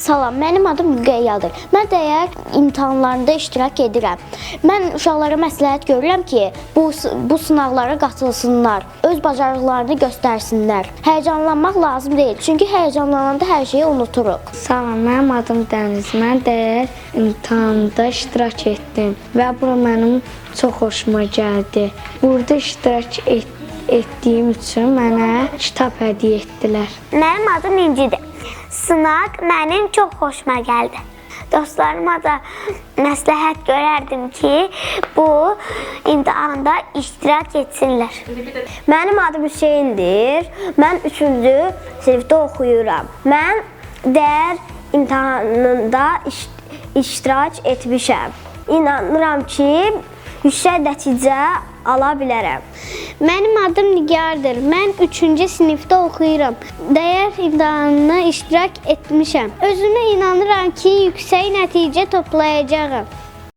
Salam, mənim adım Müqəyyadır. Mən dəyər imtahanlarında iştirak edirəm. Mən uşaqlara məsləhət görürəm ki, bu sınaqlara qatılsınlar, öz bacarıqlarını göstərsinlər. Həyəcanlanmaq lazım deyil, çünki həyəcanlananda hər şeyi unuturuq. Salam, mənim adım Dəniz. Mən dəyər imtahanında iştirak etdim və bura mənim çox xoşuma gəldi. Burada iştirak etdiyim üçün mənə kitab hədiyyə etdilər. Mənim adım İncidir. Sınaq mənim çox xoşuma gəldi. Dostlarıma da məsləhət görərdim ki, bu imtahanda iştirak etsinlər. Mənim adım Hüseyndir. Mən 3-cü sinifdə oxuyuram. Mən dəyər imtahanında iştirak etmişəm. İnanıram ki, yüksək nəticə ala bilərəm. Mənim adım Nigardır. Mən 3-cü sinifdə oxuyuram. Dəyər imtahanına iştirak etmişəm. Özümə inanıram ki, yüksək nəticə toplayacağam.